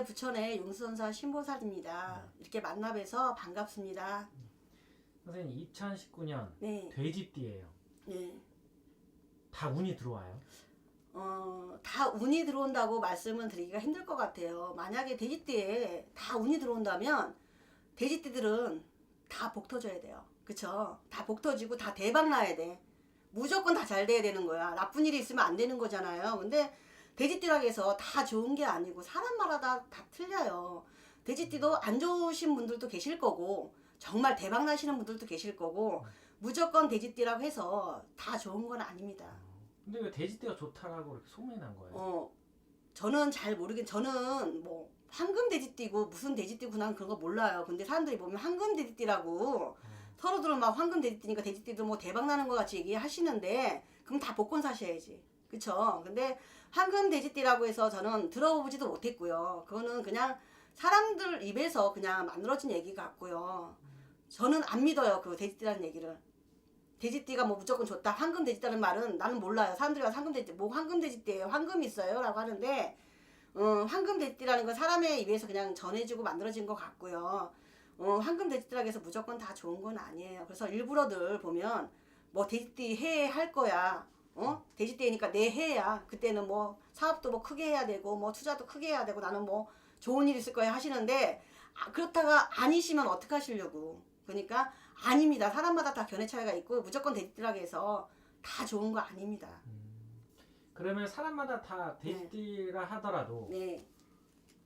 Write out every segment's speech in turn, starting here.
부천의 용수전사 신보살입니다. 이렇게 만나 뵈서 반갑습니다. 선생님 2019년 네. 돼지띠예요. 네. 다 운이 들어와요? 다 운이 들어온다고 말씀은 드리기가 힘들 것 같아요. 만약에 돼지띠에 다 운이 들어온다면 돼지띠들은 다 복 터져야 돼요. 그쵸? 다 복 터지고 다 대박 나야 돼. 무조건 다 잘 돼야 되는 거야. 나쁜 일이 있으면 안 되는 거잖아요. 근데 돼지띠라고 해서 다 좋은 게 아니고 사람마다 다 틀려요. 돼지띠도 안 좋으신 분들도 계실 거고 정말 대박 나시는 분들도 계실 거고 무조건 돼지띠라고 해서 다 좋은 건 아닙니다. 근데 왜 돼지띠가 좋다라고 이렇게 소문이 난 거예요? 저는 잘 저는 뭐 황금 돼지띠고 무슨 돼지띠구나 그런 거 몰라요. 근데 사람들이 보면 황금 돼지띠라고 서로들 막 황금 돼지띠니까 돼지띠도 뭐 대박 나는 것 같이 얘기하시는데 그럼 다 복권 사셔야지. 그쵸? 근데 황금 돼지띠라고 해서 저는 들어보지도 못했고요. 그거는 그냥 사람들 입에서 그냥 만들어진 얘기 같고요. 저는 안 믿어요. 그 돼지띠라는 얘기를. 돼지띠가 뭐 무조건 좋다. 황금 돼지띠라는 말은 나는 몰라요. 사람들이 와서 황금 돼지띠, 뭐 황금 돼지띠예요. 황금이 있어요. 라고 하는데 황금 돼지띠라는 건 사람의 입에서 그냥 전해지고 만들어진 것 같고요. 황금 돼지띠라고 해서 무조건 다 좋은 건 아니에요. 그래서 일부러들 보면 뭐 돼지띠 해 할 거야. 돼지띠니까 내 해야. 그때는 뭐 사업도 뭐 크게 해야 되고 뭐 투자도 크게 해야 되고 나는 뭐 좋은 일 있을 거야 하시는데 그렇다가 아니시면 어떡하시려고. 그러니까 아닙니다. 사람마다 다 견해 차이가 있고 무조건 돼지띠라고 해서 다 좋은 거 아닙니다. 그러면 사람마다 다 돼지띠라 하더라도 네.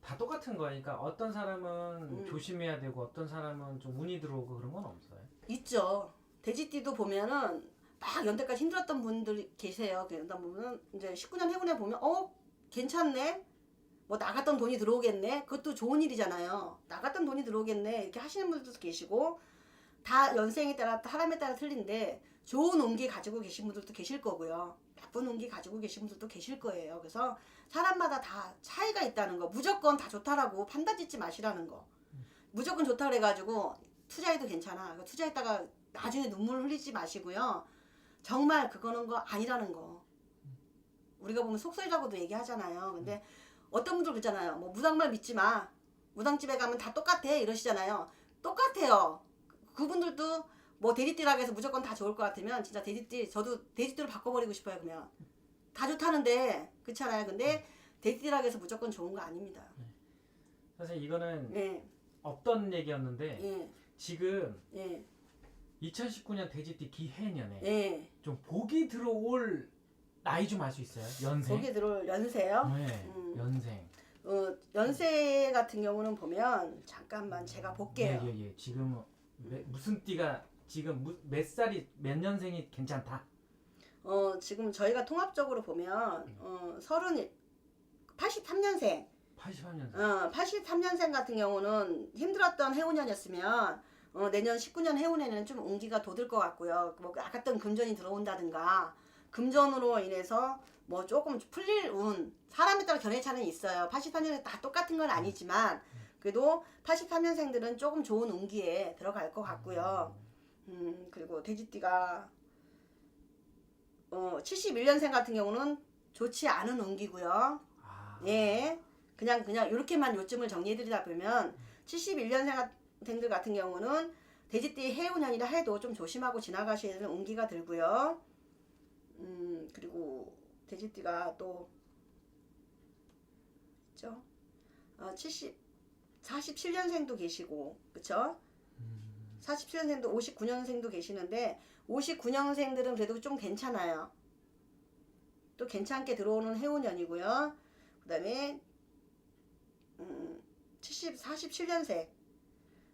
다 똑같은 거니까 어떤 사람은 조심해야 되고 어떤 사람은 좀 운이 들어오고 그런 건 없어요? 있죠. 돼지띠도 보면은 막 연대까지 힘들었던 분들 계세요. 그러다 보면 이제 19년 해운에 보면 괜찮네. 뭐 나갔던 돈이 들어오겠네. 그것도 좋은 일이잖아요. 나갔던 돈이 들어오겠네. 이렇게 하시는 분들도 계시고 다 연생에 따라 사람에 따라 틀린데 좋은 운기 가지고 계신 분들도 계실 거고요. 나쁜 운기 가지고 계신 분들도 계실 거예요. 그래서 사람마다 다 차이가 있다는 거. 무조건 다 좋다라고 판단 짓지 마시라는 거. 무조건 좋다 그래가지고 투자해도 괜찮아. 투자했다가 나중에 눈물 흘리지 마시고요. 정말 그거는 거 아니라는 거. 우리가 보면 속설이라고도 얘기하잖아요. 근데 어떤 분들 그러잖아요. 뭐 무당말 믿지 마. 무당집에 가면 다 똑같아 이러시잖아요. 똑같아요. 그분들도 뭐 돼지띠라고 해서 무조건 다 좋을 것 같으면 진짜 돼지띠 저도 돼지띠로 바꿔버리고 싶어요. 그러면 다 좋다는데 그렇잖아요. 근데 돼지띠라고 해서 무조건 좋은 거 아닙니다. 사실 이거는 네. 없던 얘기였는데 예. 지금 예. 2019년 돼지띠 기해년에 예. 좀 복이 들어올 나이 좀 알 수 있어요? 연생? 거기에 들어올 연세요? 네, 연생. 연세 같은 경우는 보면 잠깐만 제가 볼게요. 예. 지금 무슨 띠가 지금 몇 살이 몇 년생이 괜찮다? 지금 저희가 통합적으로 보면 83년생 83년생. 83년생 같은 경우는 힘들었던 해운년이었으면 내년 19년 해운에는 좀 운기가 돋을 것 같고요. 뭐 아까던 금전이 들어온다든가 금전으로 인해서 뭐 조금 풀릴 운 사람에 따라 견해 차는 있어요. 83년생 다 똑같은 건 아니지만 그래도 83년생들은 조금 좋은 운기에 들어갈 것 같고요. 그리고 돼지띠가 71년생 같은 경우는 좋지 않은 운기고요. 예. 그냥 이렇게만 요점을 정리해드리다 보면 71년생들 같은 경우는 돼지띠 해운년이라 해도 좀 조심하고 지나가셔야 되는 운기가 들고요. 그리고 돼지띠가 또 있죠. 47년생도 계시고 그쵸? 47년생도 59년생도 계시는데 59년생들은 그래도 좀 괜찮아요. 또 괜찮게 들어오는 해운년이고요. 그 다음에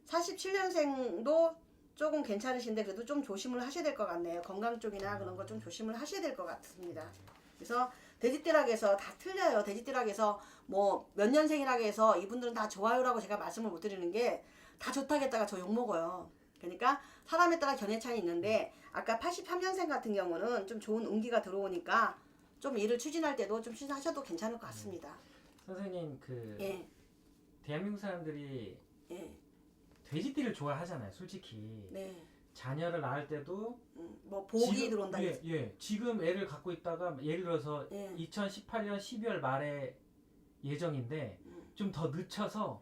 47년생도 조금 괜찮으신데 그래도 좀 조심을 하셔야 될 것 같네요. 건강 쪽이나 그런 거 좀 조심을 하셔야 될 것 같습니다. 그래서 돼지띠라고 해서 다 틀려요. 돼지띠라고 해서 뭐 몇 년생이라고 해서 이분들은 다 좋아요라고 제가 말씀을 못 드리는 게 다 좋다겠다가 저 욕먹어요. 그러니까 사람에 따라 견해 차이 있는데 아까 83년생 같은 경우는 좀 좋은 운기가 들어오니까 좀 일을 추진할 때도 좀 추진하셔도 괜찮을 것 같습니다. 선생님 대한민국 사람들이 돼지띠를 좋아하잖아요. 솔직히 네. 자녀를 낳을 때도 뭐 복이 들어온다. 지금 애를 갖고 있다가 예를 들어서 예. 2018년 12월 말에 예정인데 좀 더 늦춰서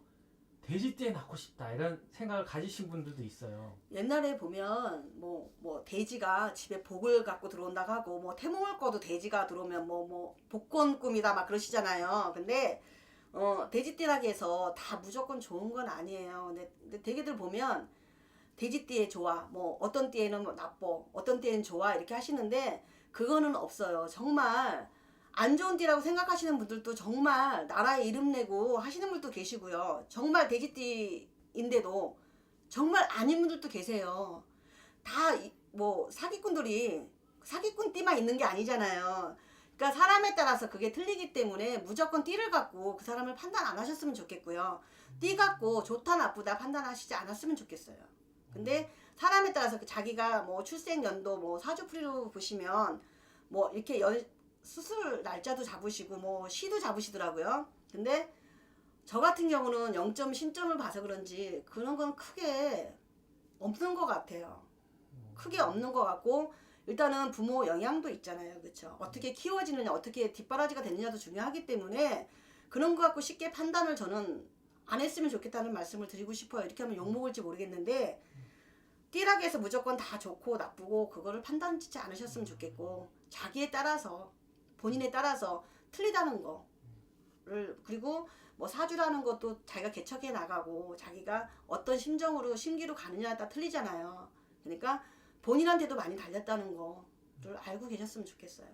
돼지띠에 낳고 싶다 이런 생각을 가지신 분들도 있어요. 옛날에 보면 뭐 돼지가 집에 복을 갖고 들어온다고 하고 뭐 태몽을 꿔도 돼지가 들어오면 뭐 복권 꿈이다 막 그러시잖아요. 근데 돼지띠라고 해서 다 무조건 좋은 건 아니에요. 근데 되게들 보면 돼지띠에 좋아, 뭐 어떤 띠에는 뭐 나빠, 어떤 띠에는 좋아 이렇게 하시는데 그거는 없어요. 정말 안 좋은 띠라고 생각하시는 분들도 정말 나라에 이름 내고 하시는 분도 계시고요. 정말 돼지띠인데도 정말 아닌 분들도 계세요. 다 뭐 사기꾼들이 사기꾼 띠만 있는 게 아니잖아요. 그러니까 사람에 따라서 그게 틀리기 때문에 무조건 띠를 갖고 그 사람을 판단 안 하셨으면 좋겠고요. 띠 갖고 좋다 나쁘다 판단하시지 않았으면 좋겠어요. 근데 사람에 따라서 자기가 뭐 출생 연도 뭐 사주풀이로 보시면 뭐 이렇게 수술 날짜도 잡으시고 뭐 시도 잡으시더라고요. 근데 저 같은 경우는 0점 신점을 봐서 그런지 그런 건 크게 없는 것 같아요. 크게 없는 것 같고 일단은 부모 영향도 있잖아요. 그렇죠? 어떻게 키워지느냐 어떻게 뒷바라지가 되느냐도 중요하기 때문에 그런 거 갖고 쉽게 판단을 저는 안 했으면 좋겠다는 말씀을 드리고 싶어요. 이렇게 하면 욕먹을지 모르겠는데 띠라고 해서 무조건 다 좋고 나쁘고 그거를 판단 짓지 않으셨으면 좋겠고 자기에 따라서 본인에 따라서 틀리다는 거를 그리고 뭐 사주라는 것도 자기가 개척해 나가고 자기가 어떤 심정으로 심기로 가느냐에 따라 틀리잖아요. 그러니까 본인한테도 많이 달렸다는 거를 알고 계셨으면 좋겠어요.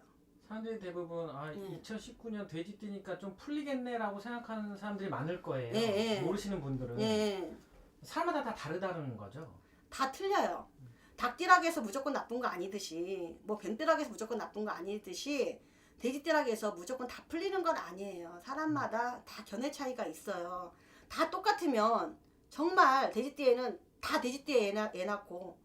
사람들이 대부분 2019년 돼지띠니까 좀 풀리겠네라고 생각하는 사람들이 많을 거예요. 예. 모르시는 분들은. 예. 사람마다 다 다르다는 거죠. 다 틀려요. 닭띠라고 해서 무조건 나쁜 거 아니듯이 뭐 뱀띠라고 해서 무조건 나쁜 거 아니듯이 돼지띠라고 해서 무조건 다 풀리는 건 아니에요. 사람마다 다 견해 차이가 있어요. 다 똑같으면 정말 돼지띠에는 다 돼지띠에 애 낳고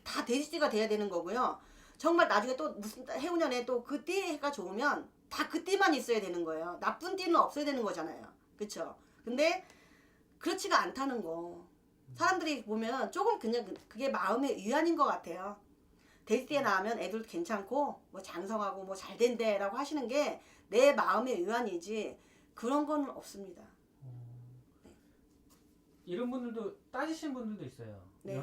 다 돼지띠가 돼야 되는 거고요. 정말 나중에 또 무슨 해운년에 또 그 띠가 좋으면 다 그 띠만 있어야 되는 거예요. 나쁜 띠는 없어야 되는 거잖아요. 그쵸? 근데 그렇지가 않다는 거. 사람들이 보면 조금 그냥 그게 마음의 위안인 것 같아요. 돼지띠에 나오면 애들도 괜찮고 뭐 장성하고 뭐 잘 된대라고 하시는 게 내 마음의 위안이지 그런 건 없습니다. 이런 분들도 따지시는 분들도 있어요. 네.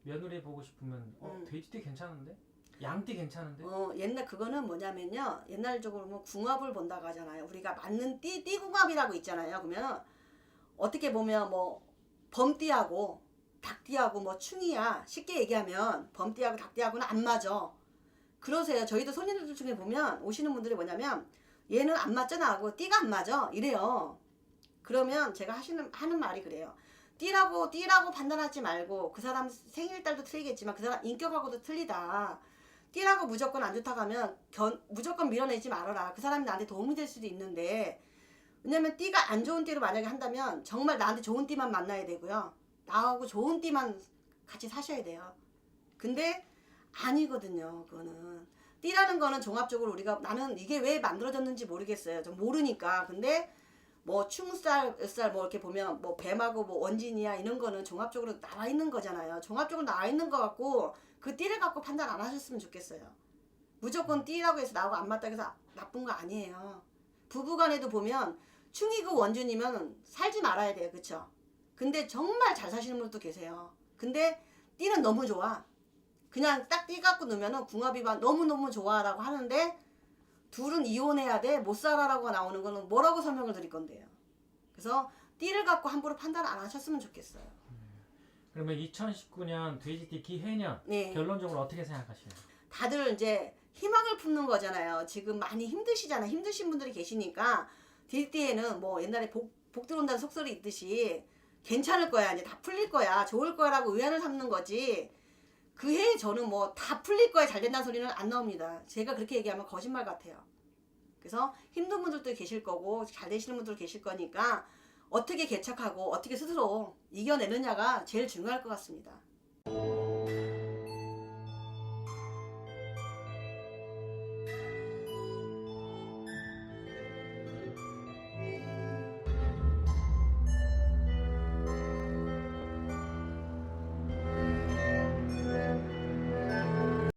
며느리 보고 싶으면 돼지띠 괜찮은데? 양띠 괜찮은데? 옛날 그거는 뭐냐면요. 옛날적으로 뭐 궁합을 본다고 하잖아요. 우리가 맞는 띠궁합이라고 있잖아요. 그러면 어떻게 보면 뭐 범띠하고 닭띠하고 뭐 충이야. 쉽게 얘기하면 범띠하고 닭띠하고는 안 맞아. 그러세요. 저희도 손님들 중에 보면 오시는 분들이 뭐냐면 얘는 안 맞잖아 하고 띠가 안 맞아 이래요. 그러면 제가 하는 말이 그래요. 띠라고 판단하지 말고 그 사람 생일달도 틀리겠지만 그 사람 인격하고도 틀리다. 띠라고 무조건 안 좋다고 하면 무조건 밀어내지 말아라. 그 사람이 나한테 도움이 될 수도 있는데 왜냐면 띠가 안 좋은 띠로 만약에 한다면 정말 나한테 좋은 띠만 만나야 되고요. 나하고 좋은 띠만 같이 사셔야 돼요. 근데 아니거든요. 그거는 띠라는 거는 종합적으로 우리가 나는 이게 왜 만들어졌는지 모르겠어요. 좀 모르니까. 근데 뭐 충살, 읒살 뭐 이렇게 보면 뭐 뱀하고 뭐 원진이야 이런 거는 종합적으로 나와 있는 거잖아요. 종합적으로 나와 있는 거 갖고 그 띠를 갖고 판단 안 하셨으면 좋겠어요. 무조건 띠라고 해서 나하고 안 맞다고 해서 나쁜 거 아니에요. 부부간에도 보면 충이고 원준이면 살지 말아야 돼요. 그쵸? 근데 정말 잘 사시는 분도 계세요. 근데 띠는 너무 좋아. 그냥 딱 띠 갖고 넣으면은 궁합이 너무너무 좋아라고 하는데 둘은 이혼해야 돼 못 살아라고 나오는 거는 뭐라고 설명을 드릴 건데요. 그래서 띠를 갖고 함부로 판단 안 하셨으면 좋겠어요. 그러면 2019년 돼지띠 기해년 네. 결론적으로 어떻게 생각하시나요? 다들 이제 희망을 품는 거잖아요. 지금 많이 힘드시잖아요. 힘드신 분들이 계시니까 돼지띠에는 뭐 옛날에 복 들어온다는 속설이 있듯이 괜찮을 거야. 이제 다 풀릴 거야. 좋을 거야라고 위안을 삼는 거지. 그 해에 저는 뭐 다 풀릴 거야 잘 된다는 소리는 안 나옵니다. 제가 그렇게 얘기하면 거짓말 같아요. 그래서 힘든 분들도 계실 거고 잘 되시는 분들도 계실 거니까 어떻게 개척하고 어떻게 스스로 이겨내느냐가 제일 중요할 것 같습니다.